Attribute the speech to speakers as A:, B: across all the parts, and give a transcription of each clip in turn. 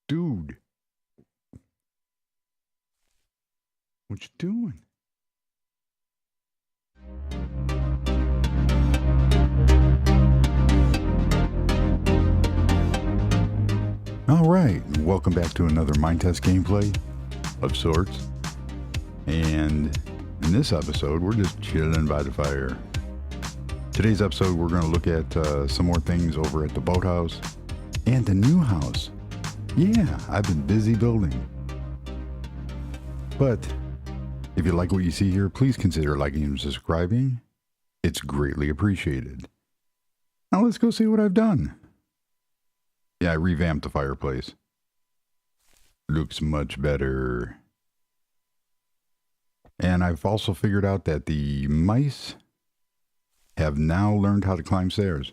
A: Dude, what you doing? All right, welcome back to another Minetest gameplay of sorts. And in this episode, we're just chilling by the fire. Today's episode, we're going to look at some more things over at the boathouse and the new house. Yeah, I've been busy building. But if you like what you see here, please consider liking and subscribing. It's greatly appreciated. Now let's go see what I've done. Yeah, I revamped the fireplace. Looks much better. And I've also figured out that the mice have now learned how to climb stairs.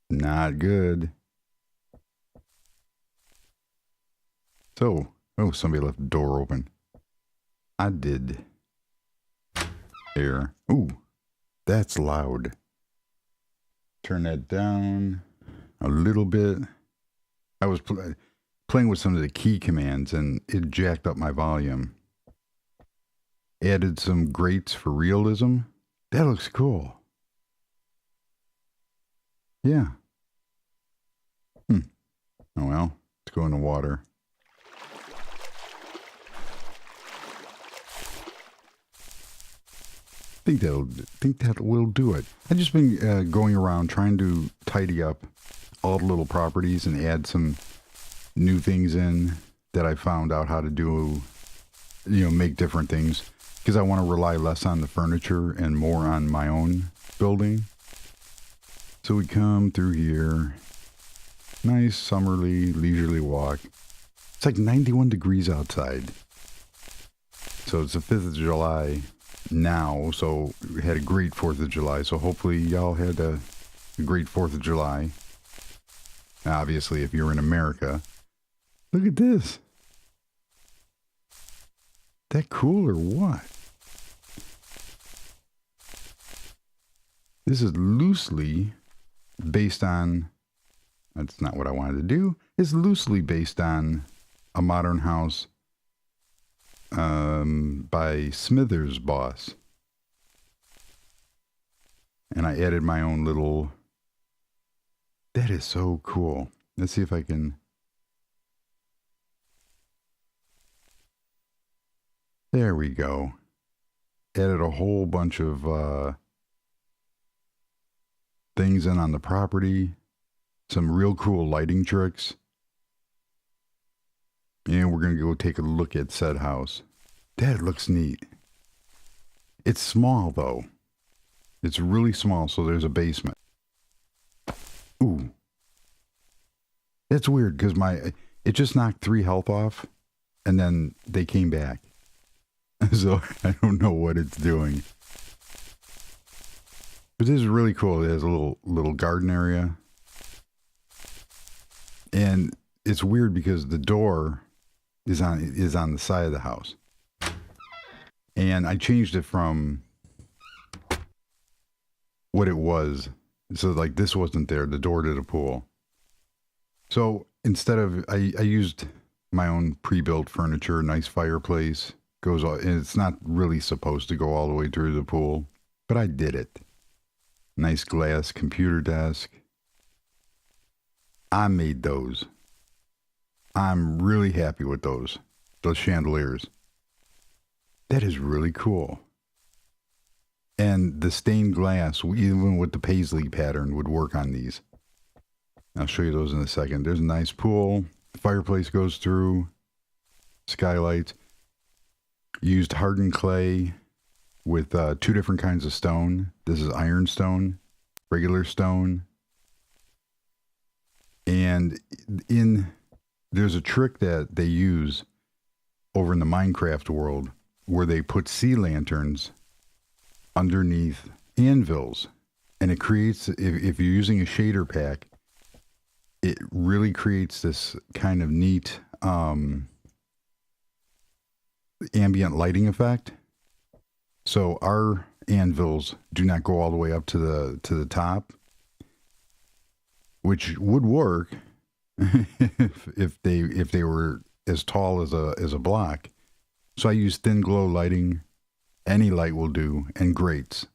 A: Not good. So, oh, somebody left the door open. I did. There. Ooh, that's loud. Turn that down a little bit. I was playing with some of the key commands and it jacked up my volume. Added some grates for realism. That looks cool. Yeah. Oh well, let's go in the water. Think that will do it. I've just been going around trying to tidy up all the little properties and add some new things in that I found out how to do, make different things, because I want to rely less on the furniture and more on my own building. So we come through here, nice summerly leisurely walk. It's like 91 degrees outside, so it's the 5th of July now, so we had a great 4th of July, so hopefully y'all had a great 4th of July. Obviously, if you're in America. Look at this. That cool or what? This is loosely based on, that's not what I wanted to do, it's loosely based on a modern house by Smithers Boss. And I added my own little, that is so cool. Let's see if I can, there we go. Added a whole bunch of things in on the property. Some real cool lighting tricks. And we're going to go take a look at said house. That looks neat. It's small though. It's really small, so there's a basement. Ooh. That's weird because it just knocked 3 health off and then they came back. So I don't know what it's doing. But this is really cool. It has a little garden area. And it's weird because the door is on the side of the house. And I changed it from what it was. So like this wasn't there, the door to the pool. So instead of, I used my own pre-built furniture, nice fireplace, goes all, and it's not really supposed to go all the way through the pool, but I did it. Nice glass computer desk. I made those. I'm really happy with those chandeliers. That is really cool. And the stained glass, even with the paisley pattern, would work on these. I'll show you those in a second. There's a nice pool. Fireplace goes through. Skylights. Used hardened clay with 2 different kinds of stone. This is iron stone, regular stone. And there's a trick that they use over in the Minecraft world where they put sea lanterns underneath anvils, and it creates, if you're using a shader pack, it really creates this kind of neat ambient lighting effect. So our anvils do not go all the way up to the top, which would work. if they were as tall as a block. So I use thin glow lighting. Any light will do, and grates.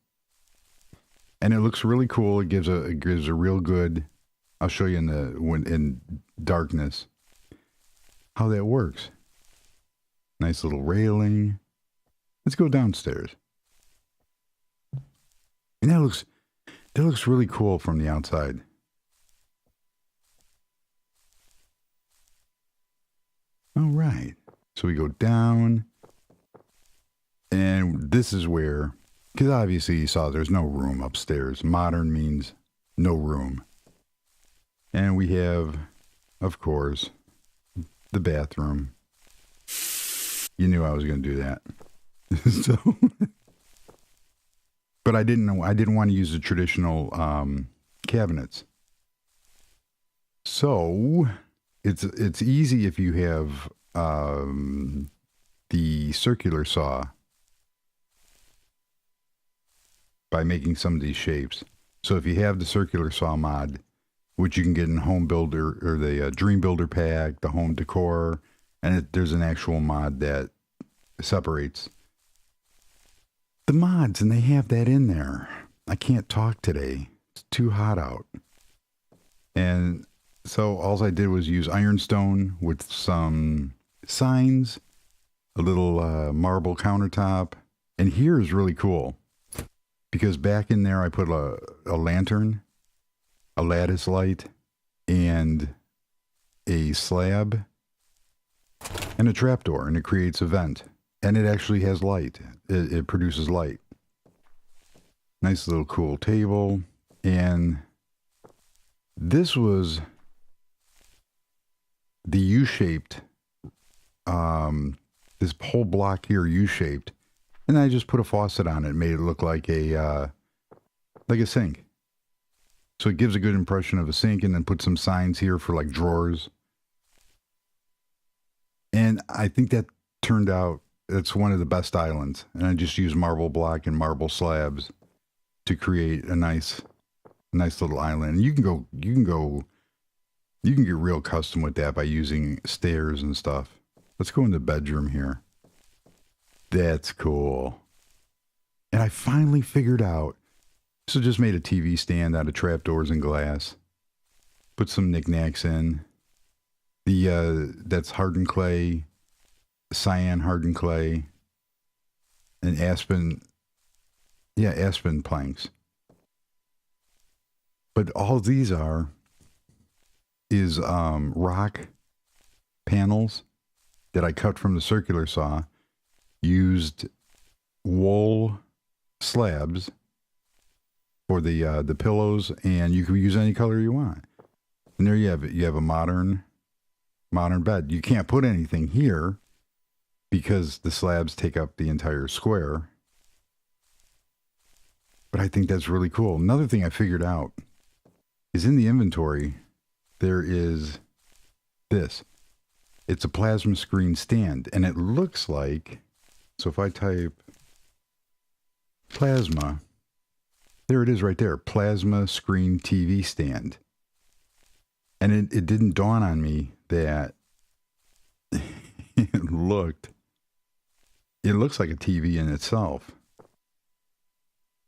A: And it looks really cool. It gives a real good. I'll show you in darkness how that works. Nice little railing. Let's go downstairs. And that looks really cool from the outside. All right. So we go down. And this is where, because obviously you saw there's no room upstairs. Modern means no room. And we have, of course, the bathroom. You knew I was going to do that. So, but I didn't want to use the traditional cabinets. So it's easy if you have the circular saw by making some of these shapes. So if you have the circular saw mod, which you can get in Home Builder or the Dream Builder pack, the Home Decor, and there's an actual mod that separates the mods, and they have that in there. I can't talk today. It's too hot out. And so all I did was use ironstone with some signs, a little marble countertop, and here is really cool. Because back in there, I put a lantern, a lattice light, and a slab, and a trapdoor, and it creates a vent. And it actually has light. It produces light. Nice little cool table. And this was the U-shaped, this whole block here U-shaped. And I just put a faucet on it, made it look like a sink. So it gives a good impression of a sink, and then put some signs here for like drawers. And I think that turned out, it's one of the best islands. And I just use marble block and marble slabs to create a nice little island. And you can get real custom with that by using stairs and stuff. Let's go in the bedroom here. That's cool. And I finally figured out. So just made a TV stand out of trapdoors and glass. Put some knickknacks in. That's hardened clay, cyan hardened clay, and aspen planks. But all these is rock panels that I cut from the circular saw. Used wool slabs for the pillows, and you can use any color you want. And there you have it. You have a modern bed. You can't put anything here because the slabs take up the entire square. But I think that's really cool. Another thing I figured out is in the inventory, there is this. It's a plasma screen stand, and it looks like, so if I type plasma, there it is right there, plasma screen TV stand. And it didn't dawn on me that it looks like a TV in itself.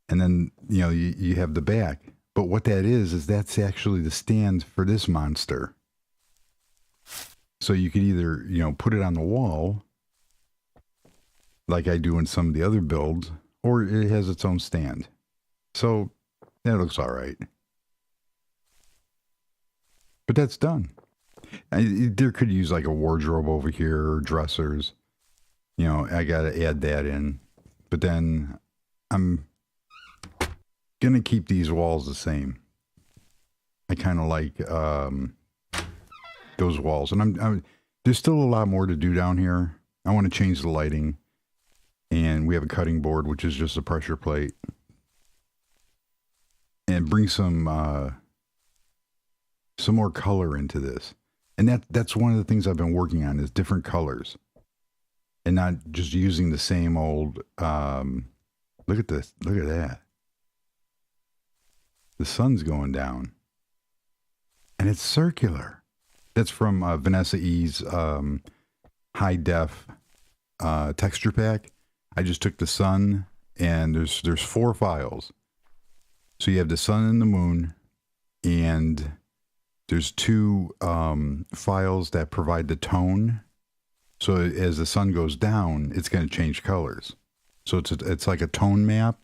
A: And then, you have the back. But what that is that's actually the stand for this monster. So you could either, put it on the wall, like I do in some of the other builds, or it has its own stand. So that looks all right. But that's done. There could use like a wardrobe over here or dressers. I got to add that in. But then I'm going to keep these walls the same. I kind of like those walls. And there's still a lot more to do down here. I want to change the lighting. And we have a cutting board, which is just a pressure plate. And bring some more color into this. And that's one of the things I've been working on is different colors. And not just using the same old, look at this, look at that. The sun's going down. And it's circular. That's from Vanessa E's high def texture pack. I just took the sun, and there's 4 files. So you have the sun and the moon, and there's 2 files that provide the tone. So as the sun goes down, it's going to change colors. So it's like a tone map,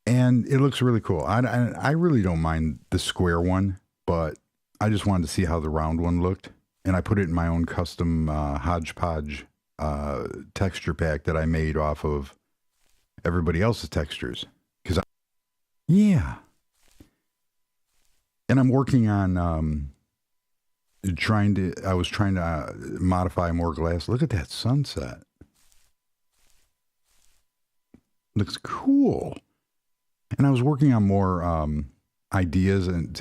A: and it looks really cool. I really don't mind the square one, but I just wanted to see how the round one looked, and I put it in my own custom hodgepodge texture pack that I made off of everybody else's textures. Yeah, and I'm working on I was trying to modify more glass. Look at that sunset. Looks cool. And I was working on more ideas and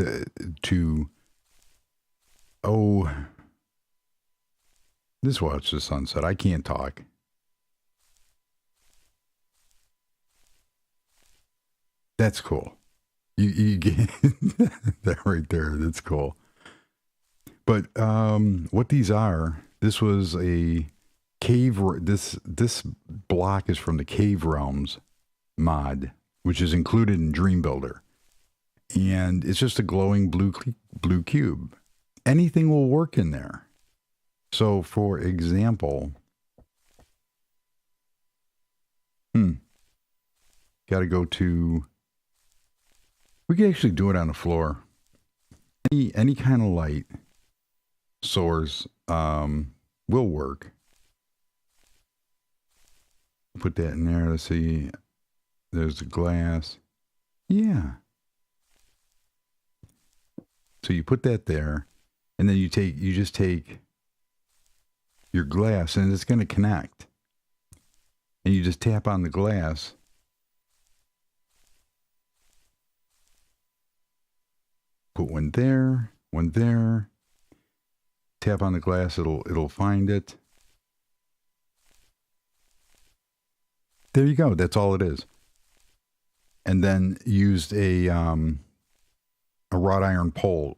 A: this watch the sunset. I can't talk. That's cool. You get that right there. That's cool. But what these are, this was a cave. This block is from the Cave Realms mod, which is included in Dream Builder, and it's just a glowing blue cube. Anything will work in there. So, for example, got to go to. We could actually do it on the floor. Any kind of light source will work. Put that in there. Let's see. There's the glass. Yeah. So you put that there, and then you just take your glass, and it's going to connect. And you just tap on the glass. Put one there, one there. Tap on the glass, it'll find it. There you go. That's all it is. And then used a wrought iron pole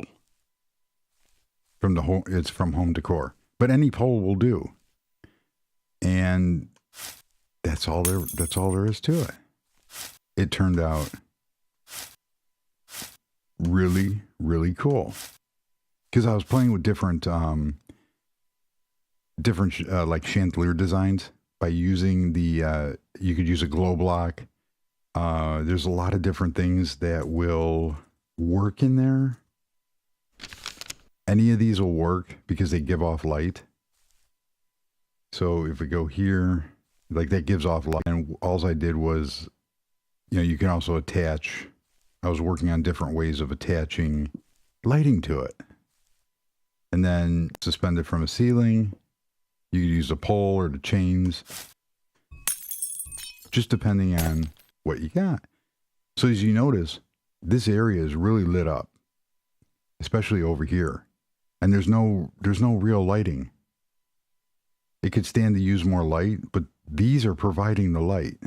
A: from the home. It's from Home Decor, but any pole will do. And that's all there is to it. It turned out really, really cool. Because I was playing with different like chandelier designs by using the you could use a glow block. There's a lot of different things that will work in there. Any of these will work because they give off light. So if we go here, like that gives off light, and all I did was, you can also attach. I was working on different ways of attaching lighting to it. And then suspend it from a ceiling. You could use a pole or the chains. Just depending on what you got. So as you notice, this area is really lit up. Especially over here. And there's no real lighting. It could stand to use more light, but these are providing the light.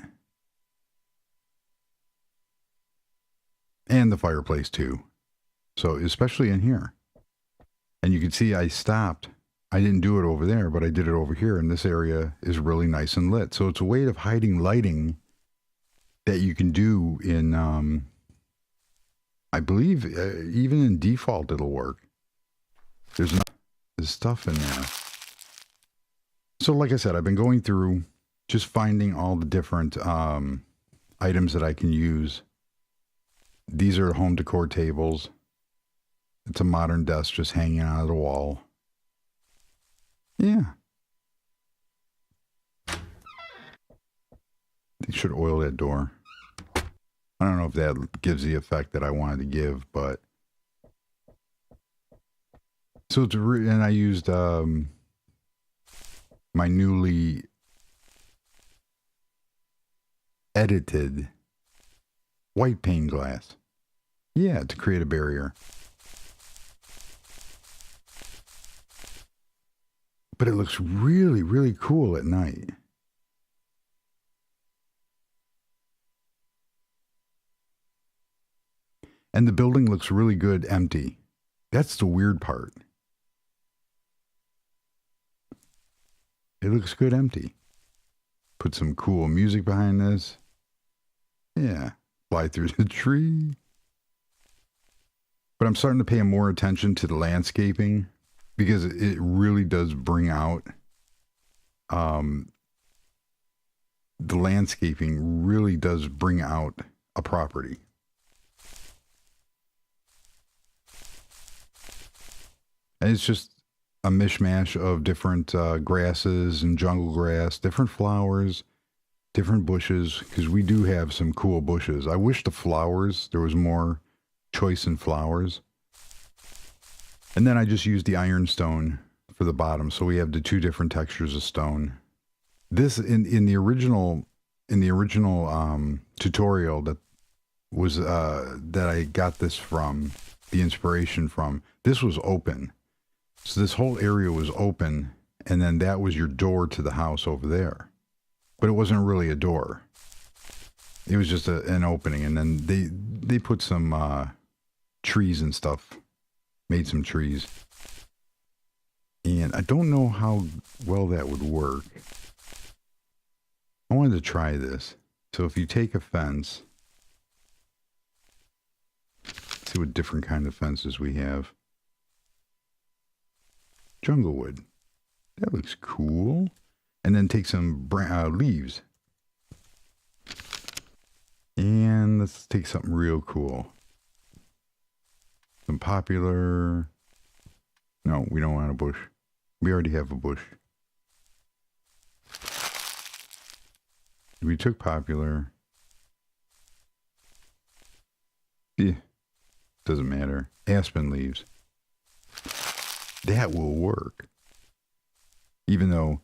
A: And the fireplace too. So especially in here. And you can see I stopped. I didn't do it over there, but I did it over here. And this area is really nice and lit. So it's a way of hiding lighting that you can do in, I believe, even in default, it'll work. There's stuff in there. So like I said, I've been going through just finding all the different items that I can use. These are home decor tables. It's a modern desk just hanging out of the wall. Yeah. You should oil that door. I don't know if that gives the effect that I wanted to give, but so it's and I used my newly edited white pane glass. Yeah, to create a barrier. But it looks really, really cool at night. And the building looks really good empty. That's the weird part. it looks good empty. Put some cool music behind this. Yeah, fly through the tree. But I'm starting to pay more attention to the landscaping because it really does bring out, the landscaping really does bring out a property. And it's just a mishmash of different grasses and jungle grass, different flowers, different bushes, because we do have some cool bushes. I wish the flowers, there was more choice in flowers. And then I just used the ironstone for the bottom, so we have the two different textures of stone. This in the original tutorial that was that I got this from, the inspiration from, this was open. So this whole area was open, and then that was your door to the house over there. But it wasn't really a door. It was just an opening, and then they put some trees and stuff, made some trees. And I don't know how well that would work. I wanted to try this. So if you take a fence, let's see what different kind of fences we have. Jungle wood. That looks cool. And then take some leaves. And let's take something real cool. Some popular. No, we don't want a bush. We already have a bush. We took popular. Yeah, doesn't matter. Aspen leaves. That will work. Even though,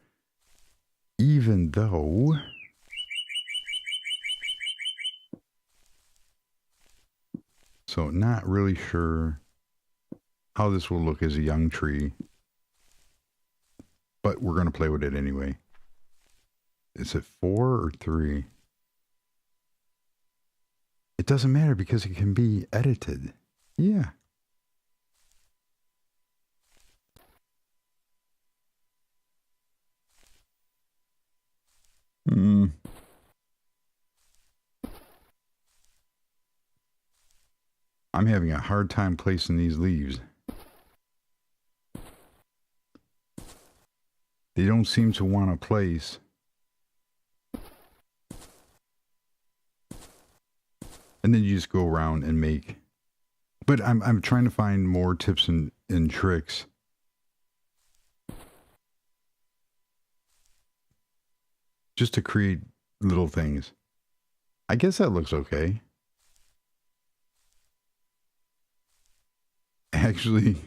A: so not really sure how this will look as a young tree, but we're going to play with it anyway. Is it 4 or 3? It doesn't matter because it can be edited. Yeah. I'm having a hard time placing these leaves. They don't seem to want to place. And then you just go around and make. But I'm trying to find more tips and tricks. Just to create little things. I guess that looks okay. Actually,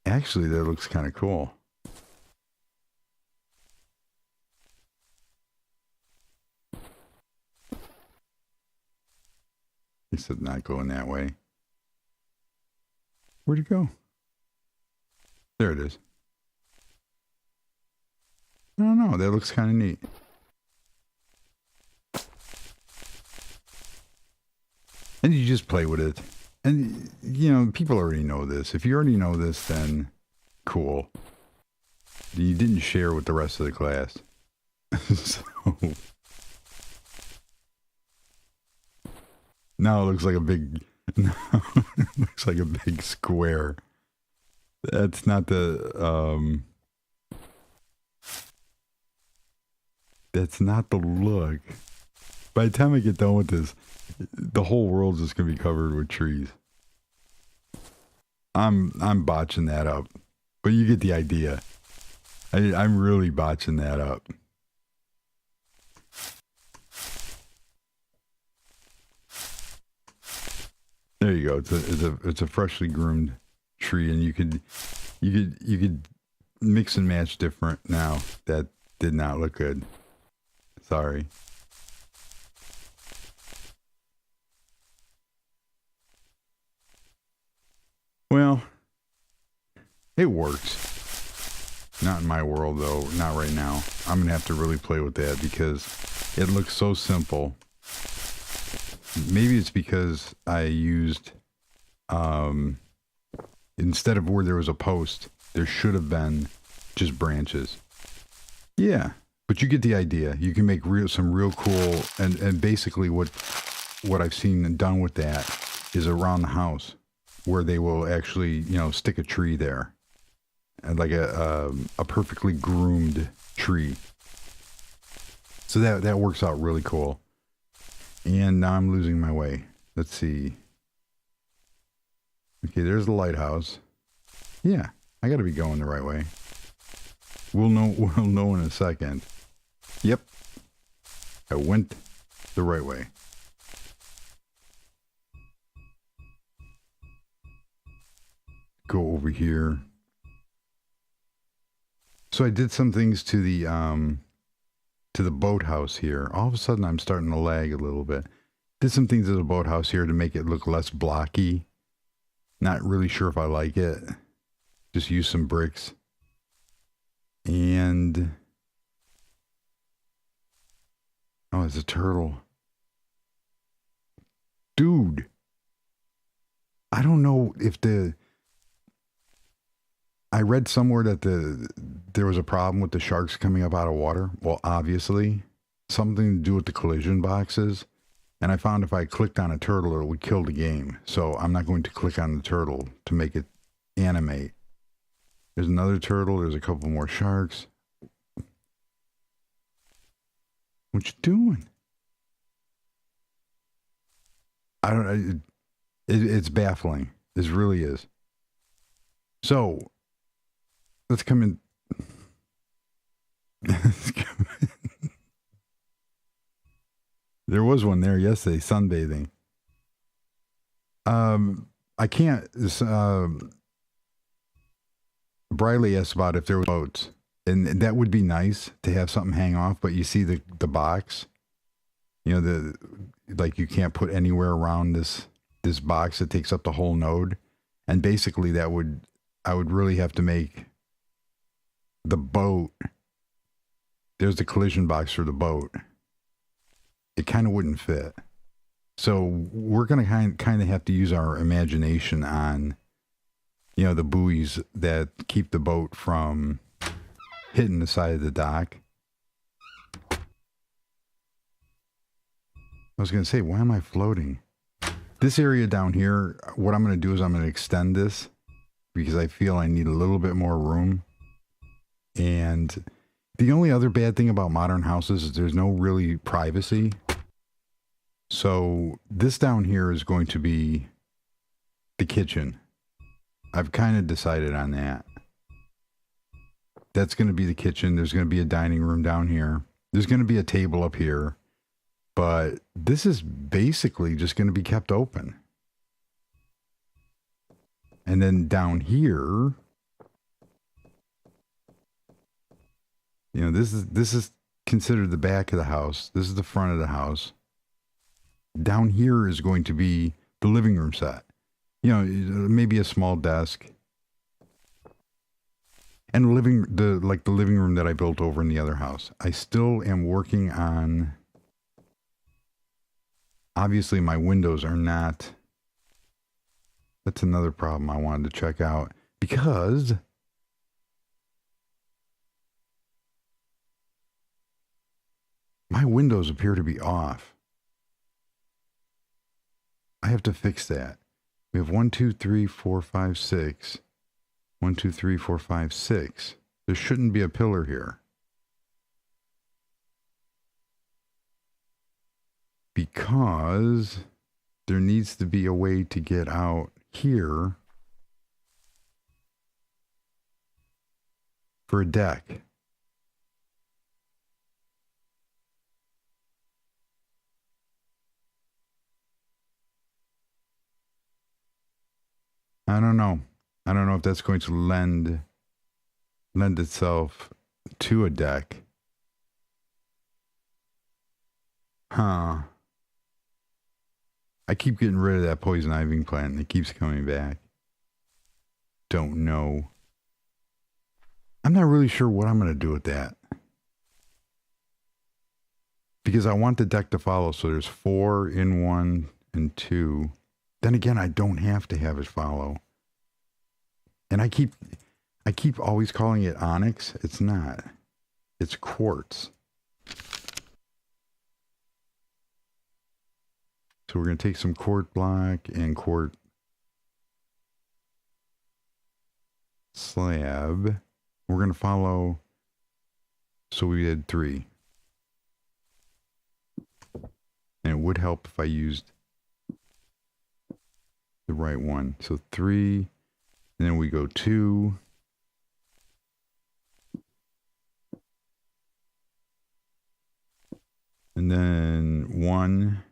A: that looks kind of cool. He said not going that way. Where'd it go? There it is. I don't know. That looks kind of neat. And you just play with it. And, you know, people already know this. If you already know this, then cool. You didn't share with the rest of the class. So now it looks like a big, it looks like a big square. That's not the, that's not the look. By the time I get done with this, the whole world's just gonna be covered with trees. I'm botching that up, but you get the idea. I'm really botching that up. There you go. It's a freshly groomed tree, and you could mix and match different. Now that did not look good. Sorry. Well, it works. Not in my world, though. Not right now. I'm going to have to really play with that because it looks so simple. Maybe it's because I used Instead of where there was a post, there should have been just branches. Yeah, but you get the idea. You can make some real cool, and basically what I've seen done with that is around the house, where they will actually, you know, stick a tree there, and like a perfectly groomed tree. So that works out really cool. And now I'm losing my way. Let's see. Okay, there's the lighthouse. Yeah, I got to be going the right way. We'll know in a second. Yep, I went the right way. Go over here. So I did some things to the boathouse here. All of a sudden, I'm starting to lag a little bit. Did some things to the boathouse here to make it look less blocky. Not really sure if I like it. Just use some bricks. And oh, it's a turtle. Dude. I don't know if I read somewhere that there was a problem with the sharks coming up out of water. Well, obviously, something to do with the collision boxes. And I found if I clicked on a turtle, it would kill the game. So I'm not going to click on the turtle to make it animate. There's another turtle. There's a couple more sharks. What you doing? I don't. It's baffling. This really is. So let's come in. There was one there yesterday, sunbathing. I can't. Briley asked about if there were boats, and that would be nice to have something hang off. But you see the box, you know, like you can't put anywhere around this box that takes up the whole node, and basically I would really have to make the boat. There's the collision box for the boat. It kind of wouldn't fit. So we're going to kind of have to use our imagination on, you know, the buoys that keep the boat from hitting the side of the dock. I was going to say, why am I floating? This area down here, what I'm going to do is I'm going to extend this because I feel I need a little bit more room. And the only other bad thing about modern houses is there's no really privacy. So this down here is going to be the kitchen. I've kind of decided on that. That's going to be the kitchen. There's going to be a dining room down here. There's going to be a table up here. But this is basically just going to be kept open. And then down here, you know, this is considered the back of the house. This is the front of the house. Down here is going to be the living room set. You know, maybe a small desk. And the living room that I built over in the other house. I still am working on. Obviously, my windows are not. That's another problem I wanted to check out because my windows appear to be off. I have to fix that. We have 1, 2, 3, 4, 5, 6. 1, 2, 3, 4, 5, 6. There shouldn't be a pillar here. Because there needs to be a way to get out here for a deck. I don't know. I don't know if that's going to lend itself to a deck. Huh. I keep getting rid of that poison ivy plant and it keeps coming back. Don't know. I'm not really sure what I'm going to do with that. Because I want the deck to follow. So there's 4 in 1 and 2. Then again, I don't have to have it follow. And I keep always calling it onyx. It's not. It's quartz. So we're going to take some quartz block and quartz slab. We're going to follow. So we had 3. And it would help if I used the right one. So 3, and then we go 2. And then 1.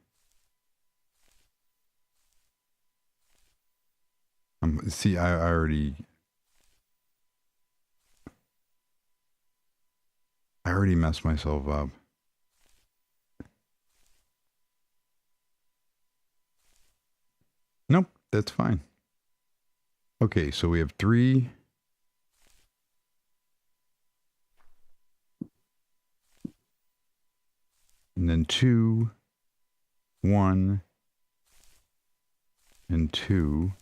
A: See, I already messed myself up. Nope, that's fine. Okay, so we have 3. And then 2, 1, and 2.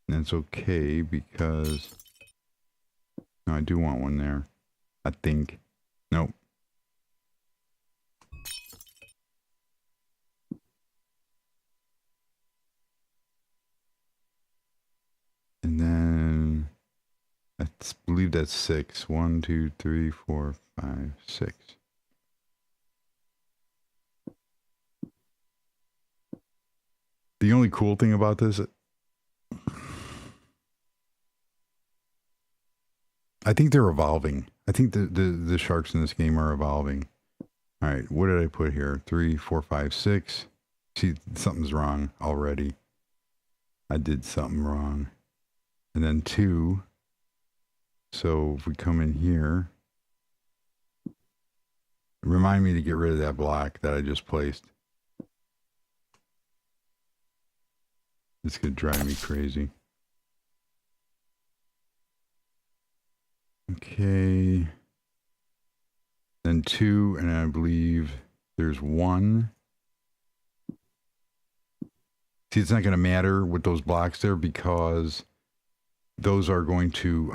A: And it's okay because no, I do want one there. I think. Nope. And then I believe that's 6. 1, 2, 3, 4, 5, 6. The only cool thing about this, I think they're evolving. I think the sharks in this game are evolving. All right, what did I put here? 3, 4, 5, 6. See, something's wrong already. I did something wrong. And then 2. So if we come in here, remind me to get rid of that block that I just placed. It's going to drive me crazy. Okay. Then 2, and I believe there's 1. See, it's not going to matter with those blocks there because those are going to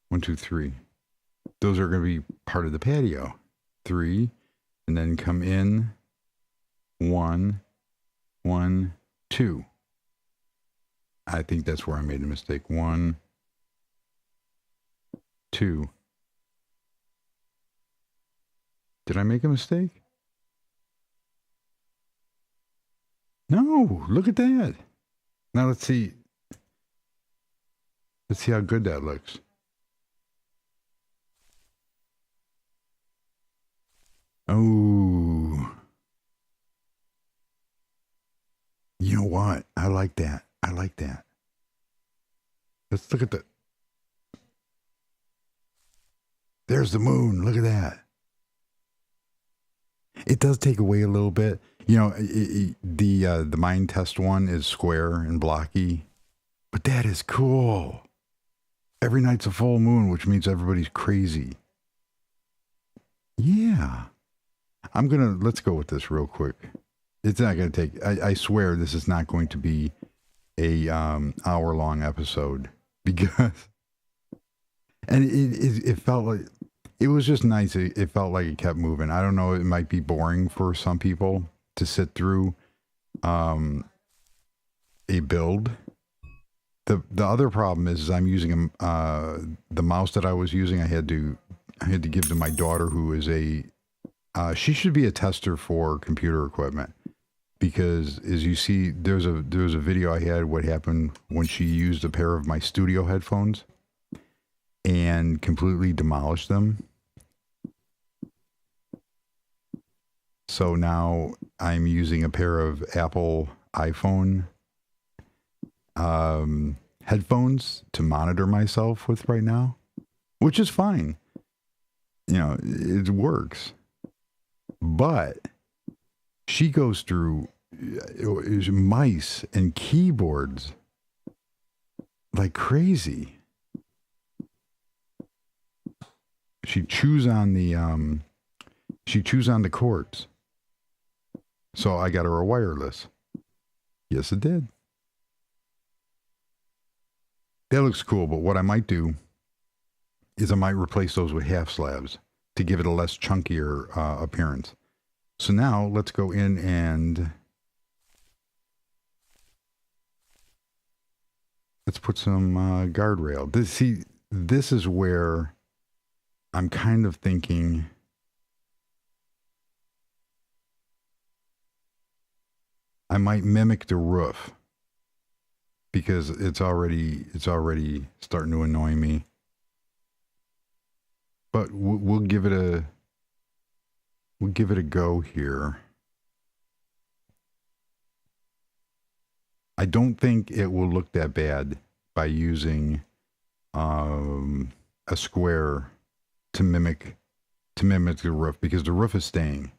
A: 1, 2, 3. Those are going to be part of the patio. 3, and then come in 1, 1, 2. I think that's where I made a mistake. 1, 2. Did I make a mistake? No, look at that. Now let's see. Let's see how good that looks. Oh. You know what? I like that. I like that. Let's look at the... There's the moon. Look at that. It does take away a little bit. You know, the Minetest one is square and blocky. But that is cool. Every night's a full moon, which means everybody's crazy. Yeah. Let's go with this real quick. It's not going to take... I swear this is not going to be a hour-long episode. Because... And it felt like... It was just nice. It felt like it kept moving. I don't know. It might be boring for some people to sit through a build. The other problem is I'm using the mouse that I was using. I had to give to my daughter, who is she should be a tester for computer equipment, because as you see, there's a video I had what happened when she used a pair of my studio headphones and completely demolished them. So now I'm using a pair of Apple iPhone headphones to monitor myself with right now, which is fine. You know, it works. But she goes through mice and keyboards like crazy. she chews on the cords. So I got her a wireless. Yes, it did. That looks cool, but what I might do is I might replace those with half slabs to give it a less chunkier appearance. So now let's go in and let's put some guardrail. This is where I'm kind of thinking I might mimic the roof because it's already starting to annoy me. But we'll give it a go here. I don't think it will look that bad by using a square to mimic the roof, because the roof is staying.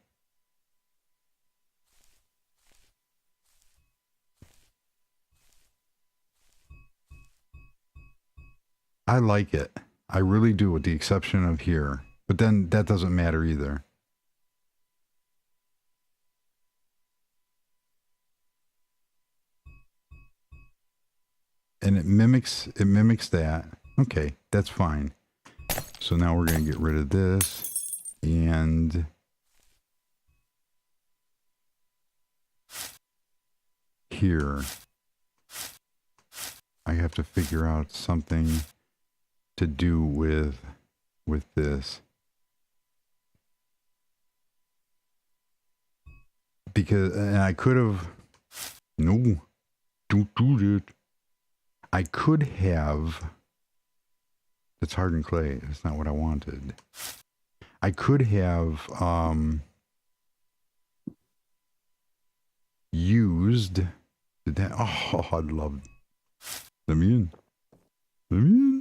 A: I like it. I really do, with the exception of here. But then that doesn't matter either. And it mimics that. Okay, that's fine. So now we're going to get rid of this. And here, I have to figure out something to do with this, because, and I could have, no, don't do that. I could have, it's hardened clay. That's not what I wanted. I could have used, did that, oh, I'd love, let me in. Let me in.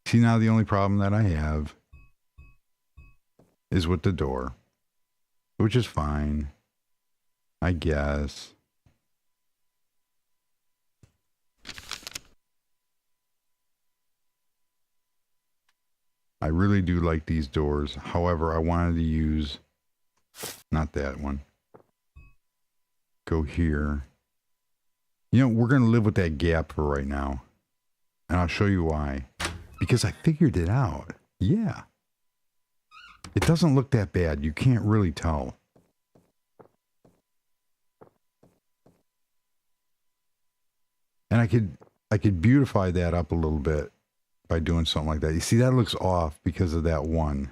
A: See, now the only problem that I have is with the door, which is fine, I guess. I really do like these doors. However, I wanted to use, not that one. Go here. You know, we're going to live with that gap for right now. And I'll show you why. Because I figured it out. Yeah. It doesn't look that bad. You can't really tell. And I could beautify that up a little bit by doing something like that. You see, that looks off because of that one.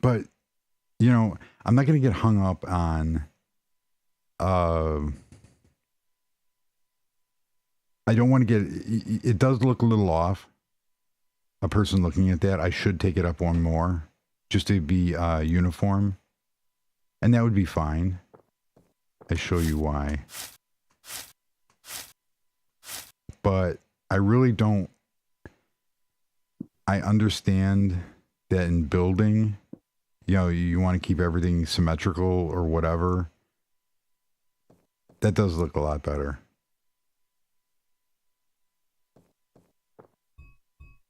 A: But, you know, I'm not going to get hung up on I don't want to get, it does look a little off. A person looking at that, I should take it up one more just to be uniform. And that would be fine. I show you why. But I really don't, I understand that in building, you know, you want to keep everything symmetrical or whatever. That does look a lot better.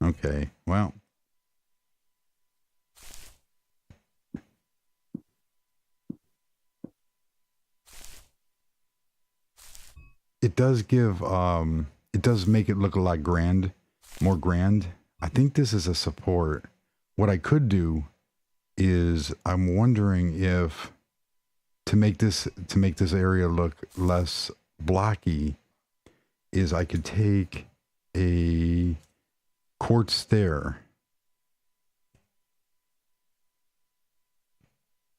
A: Okay, well. It does give, it does make it look a lot grand, more grand. I think this is a support. What I could do is, I'm wondering if, to make this area look less blocky, is I could take a quartz stair,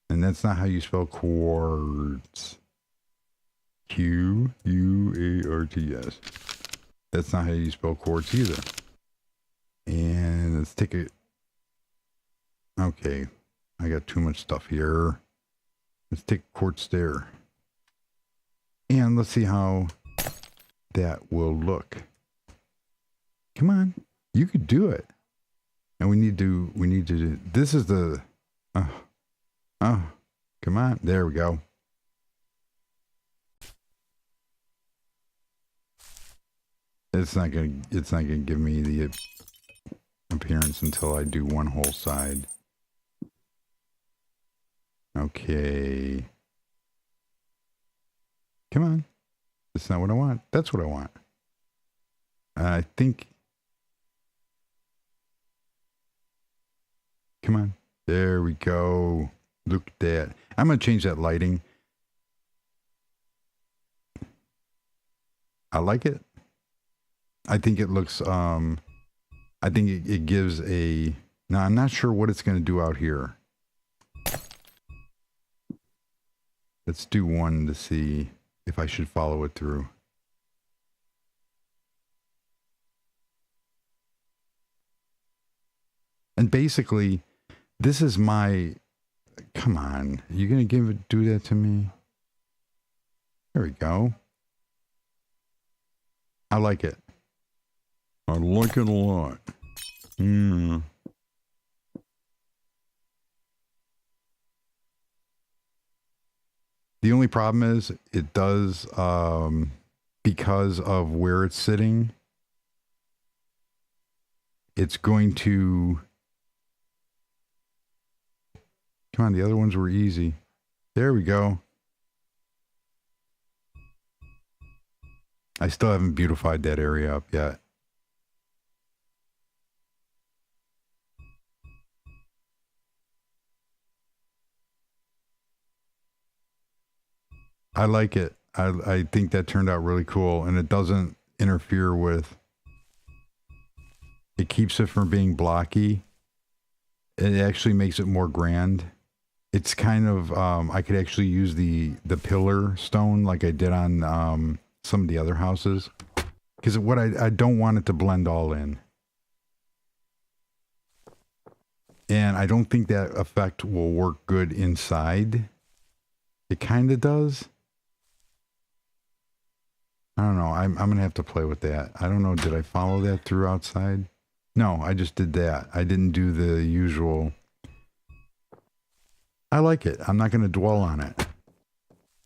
A: and that's not how you spell quartz. Q-U-A-R-T-S. That's not how you spell quartz either. And let's take it. Okay, I got too much stuff here. Let's take quartz stair, and let's see how that will look. Come on. You could do it. And we need to do, this is the, come on. There we go. It's not gonna give me the appearance until I do one whole side. Okay. Come on. That's not what I want. That's what I want. I think. Come on. There we go. Look at that. I'm going to change that lighting. I like it. I think it looks, I think it gives a, now I'm not sure what it's going to do out here. Let's do one to see if I should follow it through. And basically, this is my, come on, you going to do that to me? There we go. I like it. I like it a lot. The only problem is it does, because of where it's sitting, it's going to, come on, the other ones were easy. There we go. I still haven't beautified that area up yet. I like it. I think that turned out really cool, and it doesn't interfere with, it keeps it from being blocky. It actually makes it more grand. It's kind of, I could actually use the pillar stone like I did on some of the other houses, because what I don't want it to blend all in, and I don't think that effect will work good inside. It kind of does. I don't know. I'm gonna have to play with that. I don't know. Did I follow that through outside? No, I just did that. I didn't do the usual. I like it. I'm not gonna dwell on it.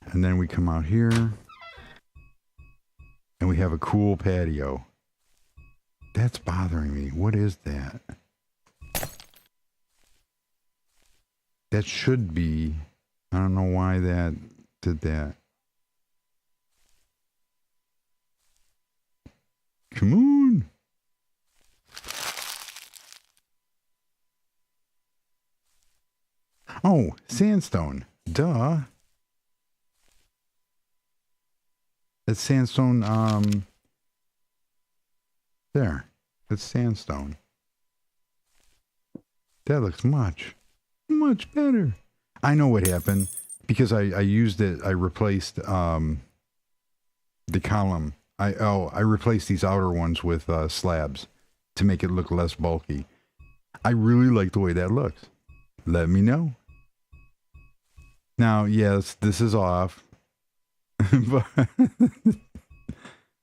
A: And then we come out here. And we have a cool patio. That's bothering me. What is that? That should be, I don't know why that did that. Come on. Oh, sandstone. Duh. That's sandstone, there. That's sandstone. That looks much better. I know what happened, because I used it, I replaced, the column. I replaced these outer ones with, slabs to make it look less bulky. I really like the way that looks. Let me know. Now, yes, this is off.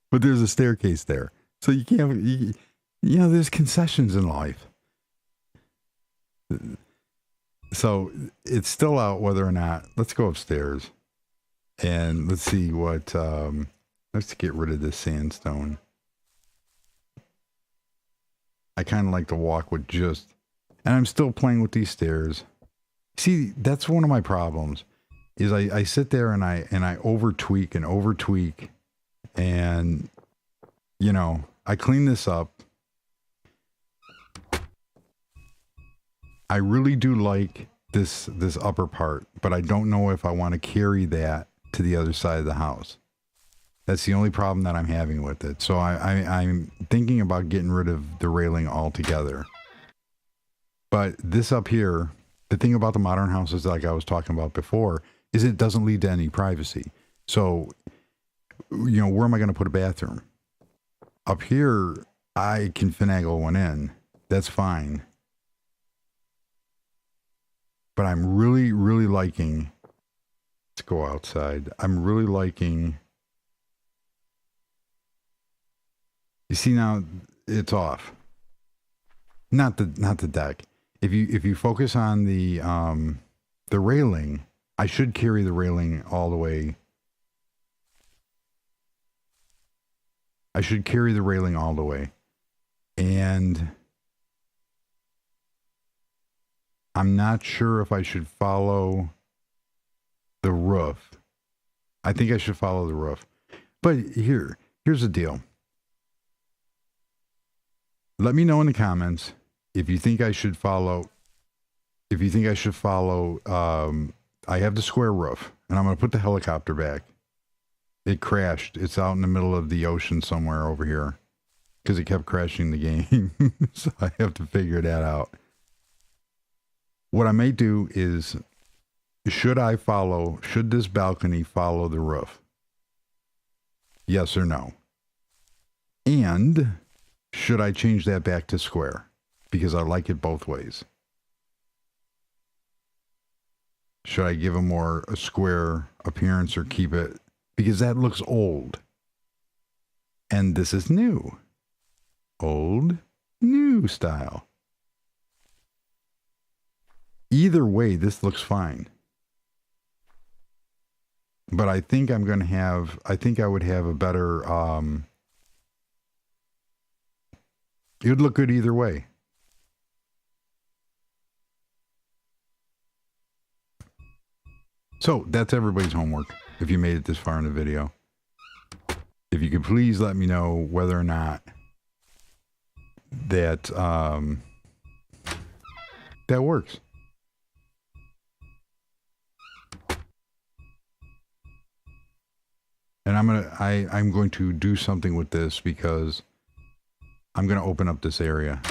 A: but there's a staircase there, so you can't. You know, there's concessions in life. So it's still out whether or not. Let's go upstairs and let's see what. Let's get rid of this sandstone. I kind of like to walk with just, and I'm still playing with these stairs. See, that's one of my problems. Is I sit there and I over tweak, and you know, I clean this up. I really do like this upper part, but I don't know if I want to carry that to the other side of the house. That's the only problem that I'm having with it. So I'm thinking about getting rid of the railing altogether. But this up here, the thing about the modern houses, like I was talking about before, is it doesn't lead to any privacy. So, you know, where am I going to put a bathroom? Up here, I can finagle one in. That's fine. But I'm really, really liking, let's go outside. I'm really liking, you see now, it's off. Not the deck. If you focus on the railing, I should carry the railing all the way. I should carry the railing all the way. And I'm not sure if I should follow the roof. I think I should follow the roof. But here's the deal. Let me know in the comments if you think I should follow. If you think I should follow, I have the square roof, and I'm going to put the helicopter back. It crashed. It's out in the middle of the ocean somewhere over here because it kept crashing the game. So I have to figure that out. What I may do is, should this balcony follow the roof? Yes or no? And should I change that back to square? Because I like it both ways. Should I give a square appearance or keep it? Because that looks old. And this is new. Old, new style. Either way, this looks fine. But I think I would have a better, it would look good either way. So that's everybody's homework. If you made it this far in the video, if you could please let me know whether or not that that works. And I'm going to do something with this because I'm going to open up this area.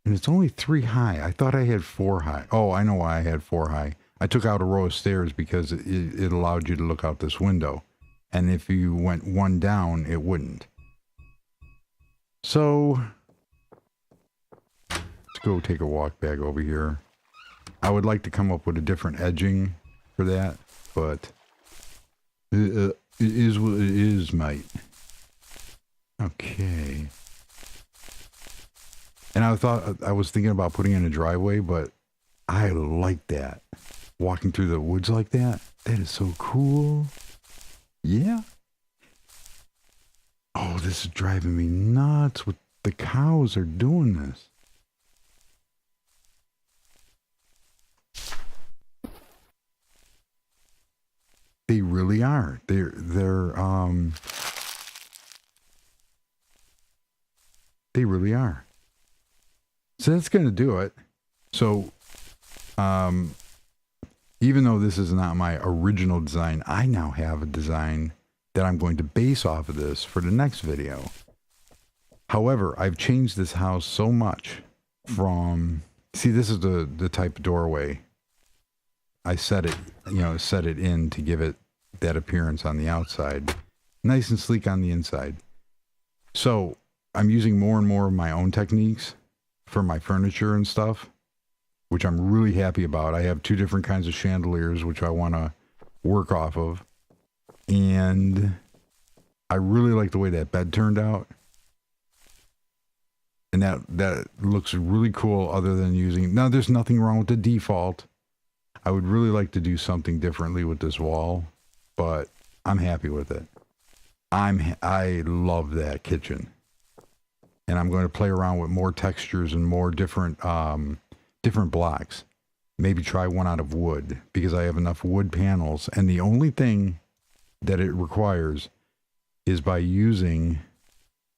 A: And it's only 3 high. I thought I had 4 high. Oh, I know why I had 4 high. I took out a row of stairs because it allowed you to look out this window. And if you went 1 down, it wouldn't. So let's go take a walk back over here. I would like to come up with a different edging for that, but it is what it is, mate. Okay. And I was thinking about putting in a driveway, but I like that. Walking through the woods like that. That is so cool. Yeah. Oh, this is driving me nuts. With the cows are doing this. They really are. They really are. So that's going to do it. So, even though this is not my original design, I now have a design that I'm going to base off of this for the next video. However, I've changed this house so much from, see, this is the type of doorway. I set it in to give it that appearance on the outside. Nice and sleek on the inside. So I'm using more and more of my own techniques for my furniture and stuff, which I'm really happy about. I have 2 different kinds of chandeliers, which I want to work off of. And I really like the way that bed turned out. And that looks really cool other than using... Now, there's nothing wrong with the default. I would really like to do something differently with this wall, but I'm happy with it. I love that kitchen. And I'm going to play around with more textures and more different blocks. Maybe try one out of wood, because I have enough wood panels. And the only thing that it requires is by using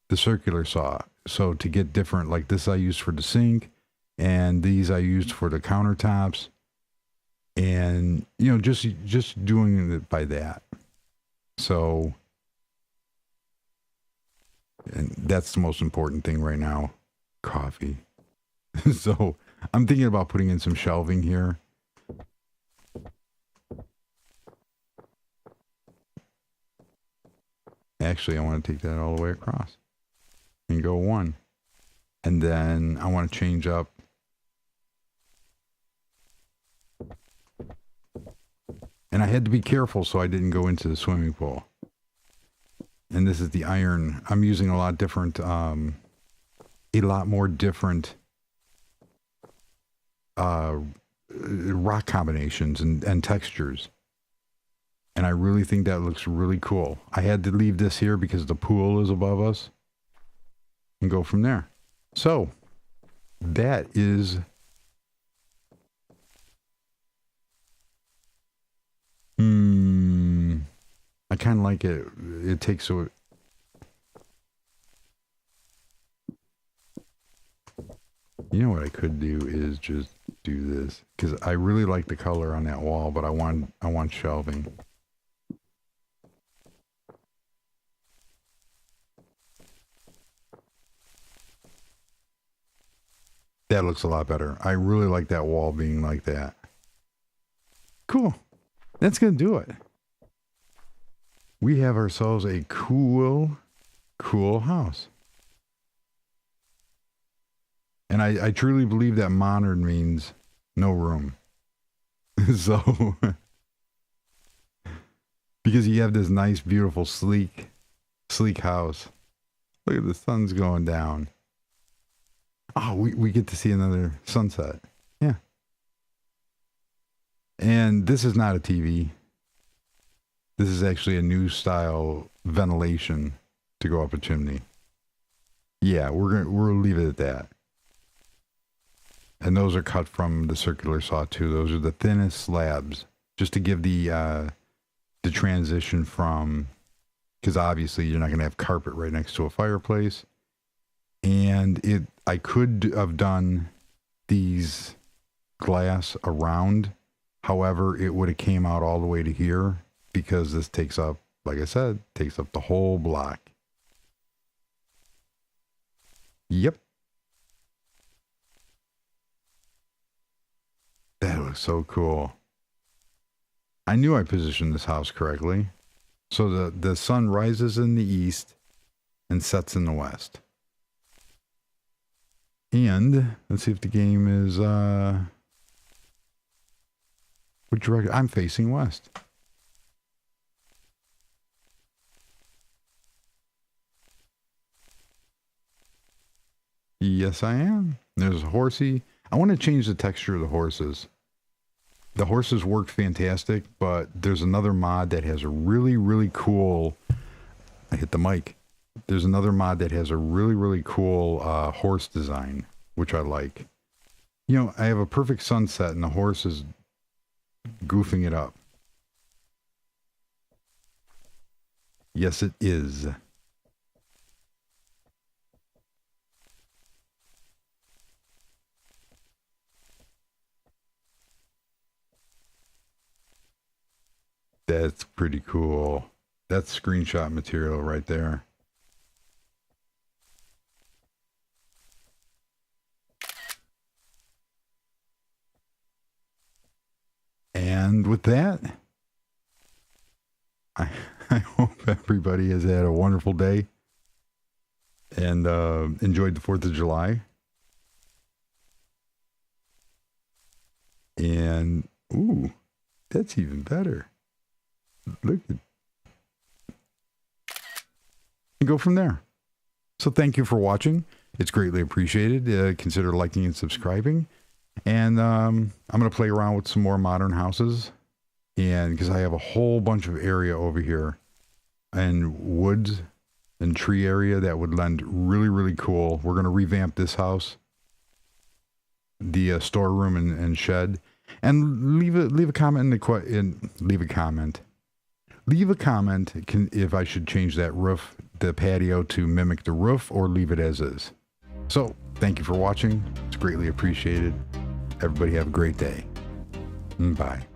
A: the circular saw. So to get different, like this I used for the sink, and these I used for the countertops. And, you know, just doing it by that. So, and that's the most important thing right now, coffee. So I'm thinking about putting in some shelving here. Actually, I want to take that all the way across and go 1. And then I want to change up. And I had to be careful so I didn't go into the swimming pool. And this is the iron. I'm using a lot different, a lot more different rock combinations and textures. And I really think that looks really cool. I had to leave this here because the pool is above us and go from there. So that is I kind of like it. It takes a you know what I could do is just do this because I really like the color on that wall, but I want shelving. That looks a lot better. I really like that wall being like that. Cool. That's gonna do it. We have ourselves a cool house. And I truly believe that modern means no room. So, because you have this nice, beautiful, sleek house. Look at the sun's going down. Oh, we get to see another sunset. Yeah. And this is not a TV. This is actually a new style ventilation to go up a chimney. Yeah, we'll leave it at that. And those are cut from the circular saw too. Those are the thinnest slabs, just to give the transition from, because obviously you're not going to have carpet right next to a fireplace. And I could have done these glass around. However, it would have came out all the way to here because this takes up, like I said, takes up the whole block. Yep. That looks so cool. I knew I positioned this house correctly. So the sun rises in the east and sets in the west. And let's see if the game is which direction? I'm facing west. Yes, I am. There's a horsey. I want to change the texture of the horses. The horses work fantastic, but there's another mod that has a really, really cool... I hit the mic. There's another mod that has a really, really cool horse design, which I like. You know, I have a perfect sunset and the horse is goofing it up. Yes, it is. That's pretty cool. That's screenshot material right there. And with that, I hope everybody has had a wonderful day and enjoyed the 4th of July. And, ooh, that's even better. Look at, and go from there. So thank you for watching. It's greatly appreciated. Consider liking and subscribing. And I'm going to play around with some more modern houses. And because I have a whole bunch of area over here and woods and tree area that would lend really, really cool. We're going to revamp this house, the storeroom and shed, and leave a comment leave a comment. Leave a comment if I should change that roof, the patio, to mimic the roof or leave it as is. So, thank you for watching. It's greatly appreciated. Everybody have a great day. Bye.